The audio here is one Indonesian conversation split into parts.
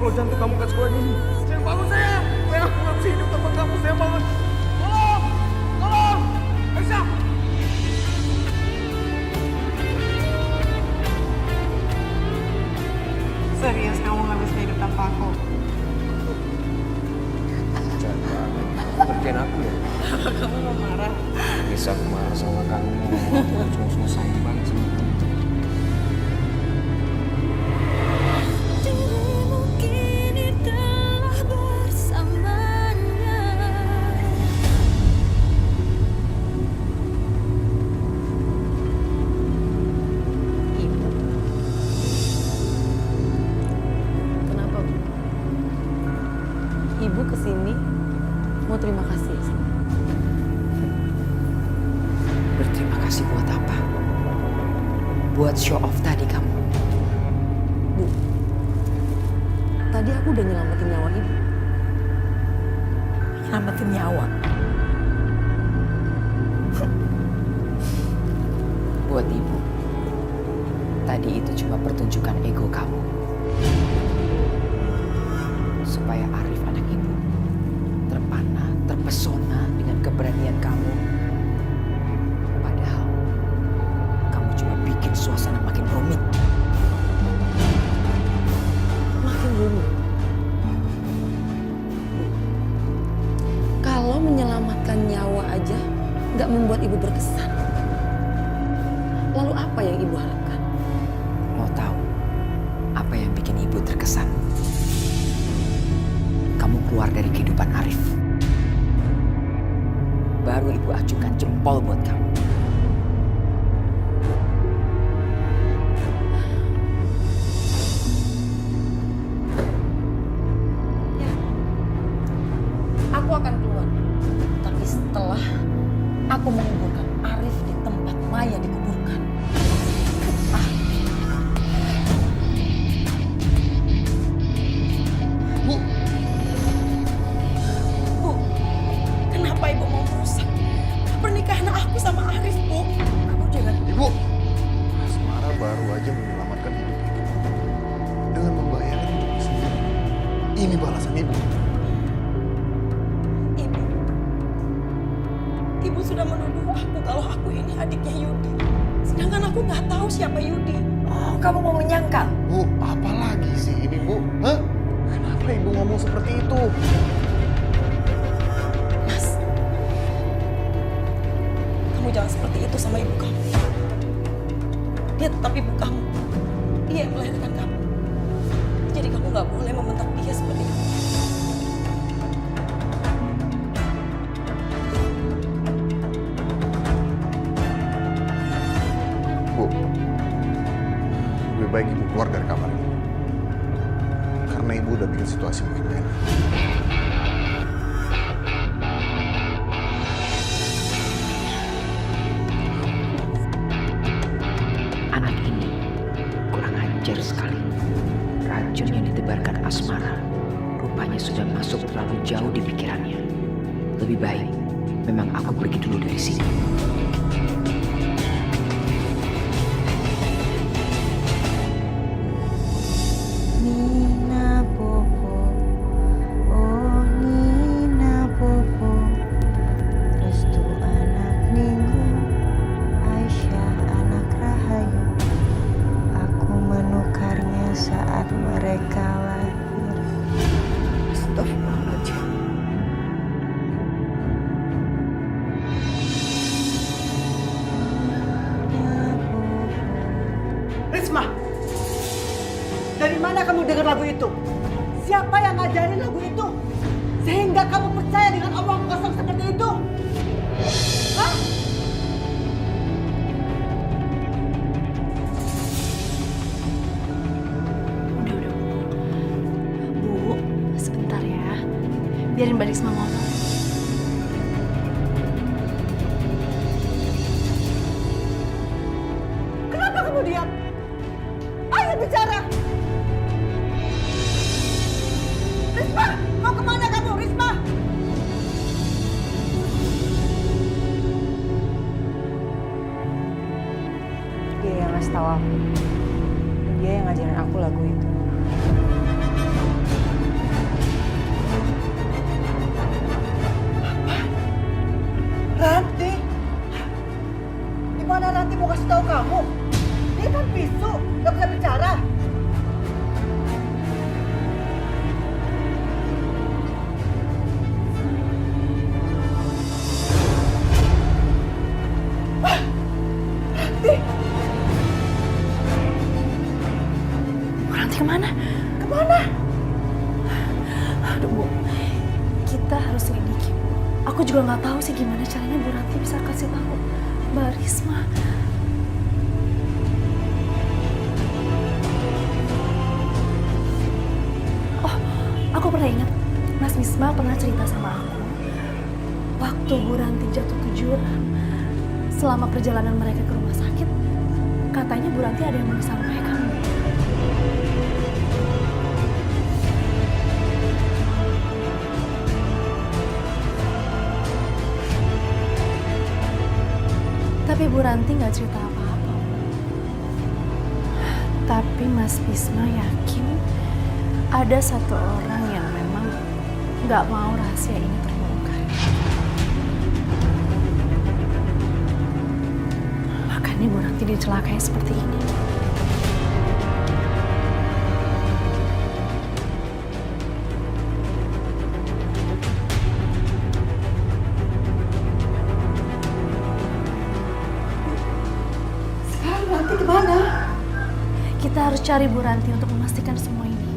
kalau jantung kamu gak sekuat ini. Sayang bangun sayang. Sayang aku gak bisa hidup tanpa kamu. Sayang bangun. Tolong! Tolong! Aisyah! Serius kamu gak bisa hidup tanpa aku? Jangan banget. Ngerjain aku ya. Kamu mau marah? Bisa aku marah sama kamu. Aku cuma sayang banget sama kamu. Dirimu kini telah bersamanya. Ibu. Kenapa, Bu? Ibu kesini mau terima kasih ya sama aku? Berterima kasih buat apa? Buat show off tadi kamu. Bu, tadi aku udah nyelamatin nyawa ibu. Nyelamatin nyawa. Buat ibu, tadi itu cuma pertunjukan ego kamu. Supaya Arif anak ibu terpana, terpesona dengan keberanian kamu. Padahal kamu cuma bikin suasana makin rumit. Makin rumit. Kalau menyelamatkan nyawa aja nggak membuat ibu berkesan. Lalu apa yang ibu harapkan? Mau tahu apa yang bikin ibu terkesan? Kamu keluar dari kehidupan Arif. Baru ibu acungkan jempol buat kamu. Ya, aku akan keluar. Tapi setelah aku menguburkan Arif di tempat Maya dikuburkan. Bu, Bu, kenapa ibu mau merusak pernikahan aku sama Arif, Bu? kamu jangan. Ibu! Asmara baru aja menyelamatkan hidup ibu. Dengan membayarkan hidupnya sendiri. Ini balasan ibu. Ibu, ibu sudah menuduh aku kalau aku ini adiknya Yudi. Sedangkan aku nggak tahu siapa Yudi. Oh, kamu mau menyangkal? Bu, apa lagi sih ini, Bu? Hah? Kenapa ibu ngomong seperti itu? Mas, kamu jangan seperti itu sama ibu kamu. Dia tetap ibu kamu. Dia yang melahirkan kamu. Jadi kamu nggak boleh membentak dia seperti itu. Bu, lebih baik ibu keluar dari kamar ini. Karena ibu udah bikin situasi makin gak enak. Anak ini kurang ajar sekali. Racun yang ditebarkan Asmara rupanya sudah masuk terlalu jauh di pikirannya. Lebih baik memang aku pergi dulu dari sini. Nina Bobo, oh Nina Bobo, Restu anak Minggu, Aisyah anak Rahayu. Aku menukarnya saat mereka lahir. Astagfirullahaladzim. Nina Bobo. Risma, dari mana kamu dengar lagu itu? Siapa yang ngajarin lagu itu? Sehingga kamu percaya dengan omong kosong seperti itu? Hah? Udah. Bu, sebentar ya. Biarin balik sama ngomong. Kenapa kamu diam? Ayo bicara! Risma, mau kemana kamu, Risma? Dia yang ngasih tahu aku. Dia yang ngajarin aku lagu itu. Udah Bu, kita harus selidiki. Aku juga nggak tahu sih gimana caranya Bu Ranti bisa kasih tahu Mbak Risma. Oh, aku pernah ingat Mas Misma pernah cerita sama aku. Waktu Bu Ranti jatuh ke jurang, selama perjalanan mereka ke rumah sakit, katanya Bu Ranti ada yang mau disampaikan. Tapi Bu Ranti nggak cerita apa-apa. Tapi Mas Bisma yakin ada satu orang yang memang nggak mau rahasia ini terbongkar. Makanya Bu Ranti dicelakai seperti ini. Ranti kemana? Kita harus cari Bu Ranti untuk memastikan semua ini.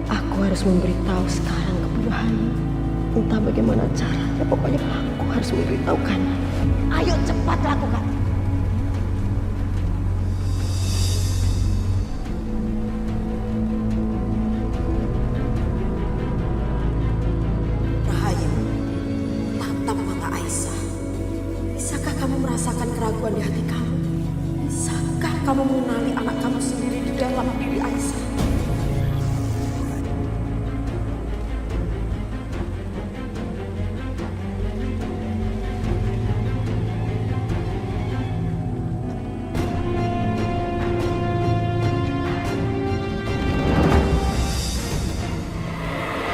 Aku harus memberitahu sekarang ke Bu Rahayu. Entah bagaimana caranya, pokoknya aku harus memberitahukannya. Ayo cepat lakukan. Rahayu, tatap mata Aisyah. Bisakah kamu merasakan keraguan di hati kamu? Bisakah kamu mengenali anak kamu sendiri di dalam diri Aisyah?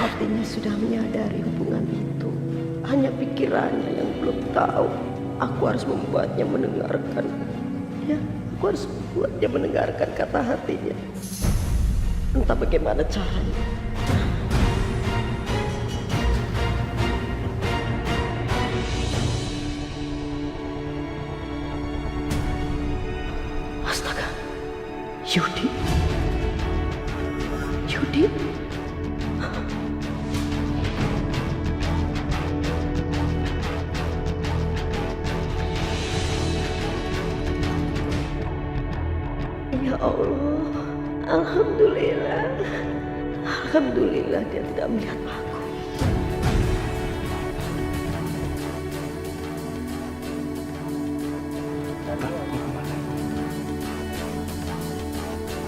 Hatinya sudah menyadari hubungan itu. Hanya pikirannya yang belum tahu. Aku harus membuatnya mendengarkan. Ya, aku harus membuatnya mendengarkan kata hatinya. Entah bagaimana caranya. Astaga, Yudi. Yudi. Ya Allah, Alhamdulillah. Alhamdulillah dia tidak melihat aku.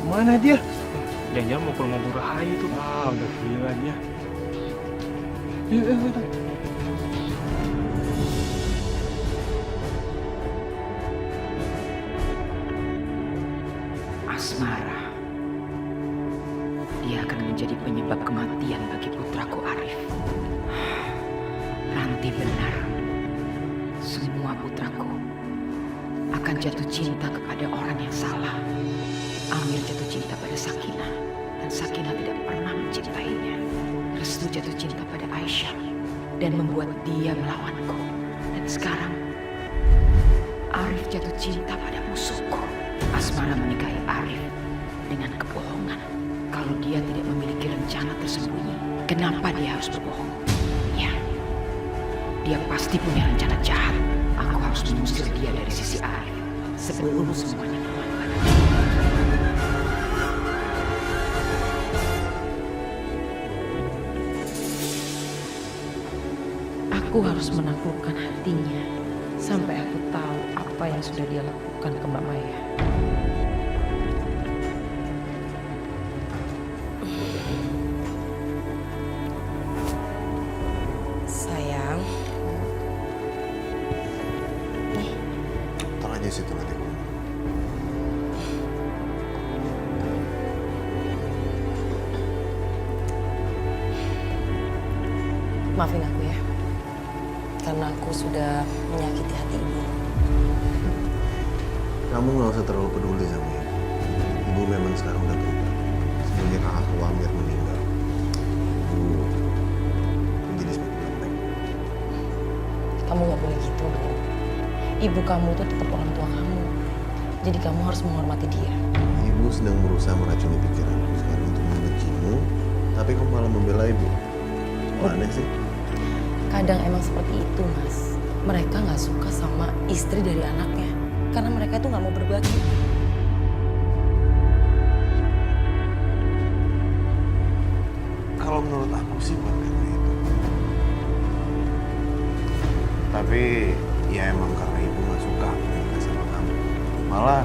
Kemana dia? Jangan-jangan mau ke rumah Bu Rahayu tuh. Ah, udah gila dia. Yuk, yuk, yuk. Asmara. Dia akan menjadi penyebab kematian bagi putraku Arif. Ranti benar. Semua putraku akan jatuh cinta kepada orang yang salah. Amir jatuh cinta pada Sakinah, dan Sakinah tidak pernah mencintainya. Restu jatuh cinta pada Aisyah dan membuat dia melawanku. Dan sekarang Arif jatuh cinta pada musuhku. Asmara menikahi Arif dengan kebohongan. Kalau dia tidak memiliki rencana tersembunyi, kenapa dia harus berbohong? Ya, dia pasti punya rencana jahat. Aku harus mengusir dia dari sisi Arif sebelum semuanya terlambat. Aku harus menaklukkan hatinya sampai aku tahu apa yang sudah dia lakukan ke Mbak Maya. Sayang, Taruh aja situ nanti. maafin aku ya. Karena aku sudah menyakiti hati ibu. Kamu nggak usah terlalu peduli sama ibu. Ibu memang sekarang udah berubah. Semenjak aku Amir meninggal, ibu menjadi semakin baik. Kamu nggak boleh gitu, Bu. Ibu kamu itu tetap orang tua kamu. Jadi kamu harus menghormati dia. Ibu sedang berusaha meracuni pikiranku sekarang untuk membencimu, tapi kamu malah membela ibu. Aneh sih. Kadang emang seperti itu, Mas. Mereka nggak suka sama istri dari anaknya. Karena mereka itu nggak mau berbagi. Kalau menurut aku sih bukan karena itu. Tapi ya emang karena ibu nggak suka aku nikah sama kamu. Malah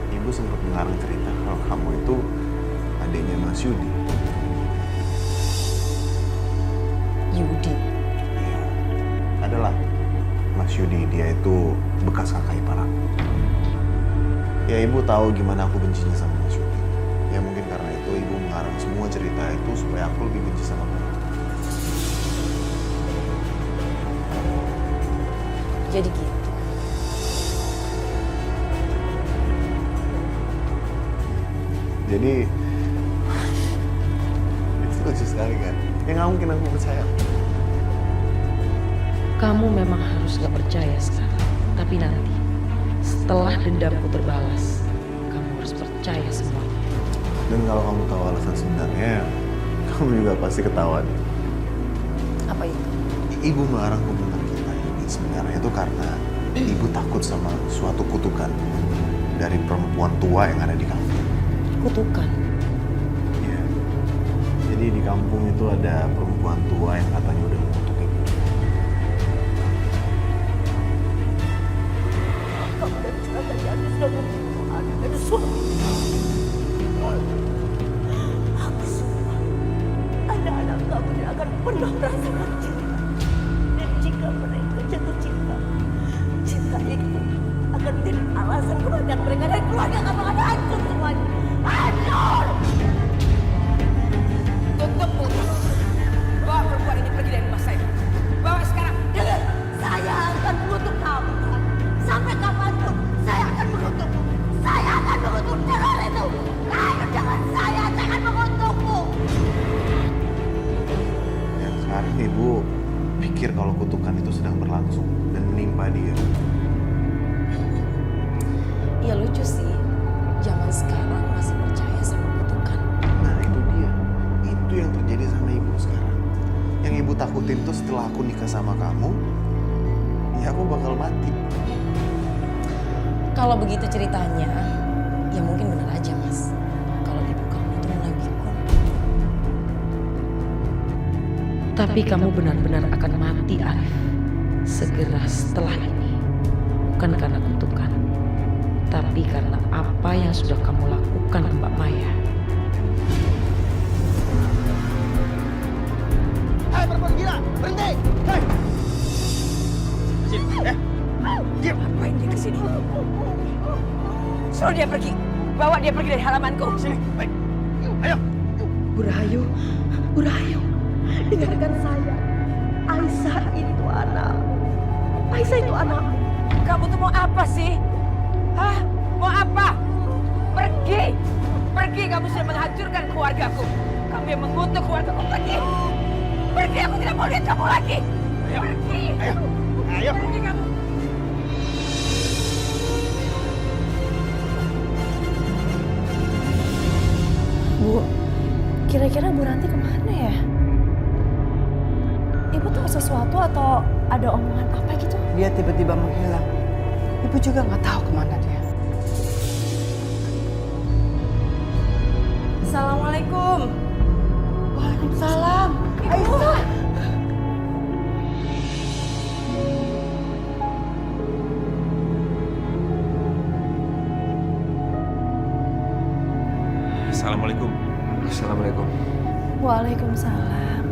ibu sempat mengarang cerita kalau kamu itu adiknya Mas Yudi. Yudi. Iya, adalah Mas Yudi. Dia itu bekas kakak ipar aku. Ya ibu tahu gimana aku bencinya sama Mas Yudi. Ya mungkin karena itu ibu mengarang semua cerita itu supaya aku lebih benci sama kamu. Jadi gitu. Jadi itu lucu sekali kan? Ya nggak mungkin aku percaya. Kamu memang harus gak percaya sekarang. Tapi nanti, setelah dendamku terbalas, kamu harus percaya semuanya. Dan kalau kamu tahu alasan sebenarnya, kamu juga pasti ketahuan. Apa itu? Ibu melarang hubungan kita ini sebenarnya itu karena ibu takut sama suatu kutukan dari perempuan tua yang ada di kampung. Kutukan. Iya. Jadi di kampung itu ada perempuan tua yang katanya udah mengutuk ibu. Kamu dan celaka Anda sudah membunuh anak dan suami. Aku sumpah, anak-anak kamu tidak akan pernah merasakan cinta. Dan jika mereka jatuh cinta, cinta itu akan menjadi alasan kematian mereka dan keluarga kamu akan hancur semuanya. Hancur! Tutup mulut. Bawa perempuan ini pergi dari rumah saya. Bawa sekarang. Dengar, saya akan mengutuk kamu. Sampai kapanpun, saya akan mengutukmu. Saya akan mengutuk teror itu. Ayo jangan saya akan mengutukmu. Ya sekarang ibu pikir kalau kutukan itu sedang berlangsung dan menimpa dia. Ya lucu sih. Zaman sekarang masih percaya sama kutukan. Nah itu dia. Itu yang terjadi sama ibu sekarang. Yang ibu takutin tuh setelah aku nikah sama kamu, ya aku bakal mati. Kalau begitu ceritanya, ya mungkin benar aja, Mas. Kalau ibu kamu itu menagihkan. Tapi kamu benar-benar akan mati, Arif. Segera setelah ini. Bukan karena kutukan. Tapi karena apa yang sudah kamu lakukan ke Mbak Maya. Hei perempuan gila, berhenti! Hei! Dia ngapain dia kesini? Suruh dia pergi. Bawa dia pergi dari halamanku. Sini, baik. Ayo. Bu Rahayu, dengarkan saya. Aisyah itu anak. Aisyah itu anak. Kamu tuh mau apa sih? Hah? Mau apa? Pergi! Pergi, kamu sudah menghancurkan keluargaku. Kamu yang mengutuk keluargaku. Pergi! Pergi, aku tidak mau lihat kamu lagi. Ayo. Pergi! Ayo. Pergi kamu. Bu, kira-kira Bu Ranti kemana ya? Ibu tahu sesuatu atau ada omongan apa gitu? Dia tiba-tiba menghilang. Ibu juga nggak tahu kemana dia. Assalamualaikum. Waalaikumsalam. Aisyah. Assalamualaikum. Assalamualaikum. Waalaikumsalam.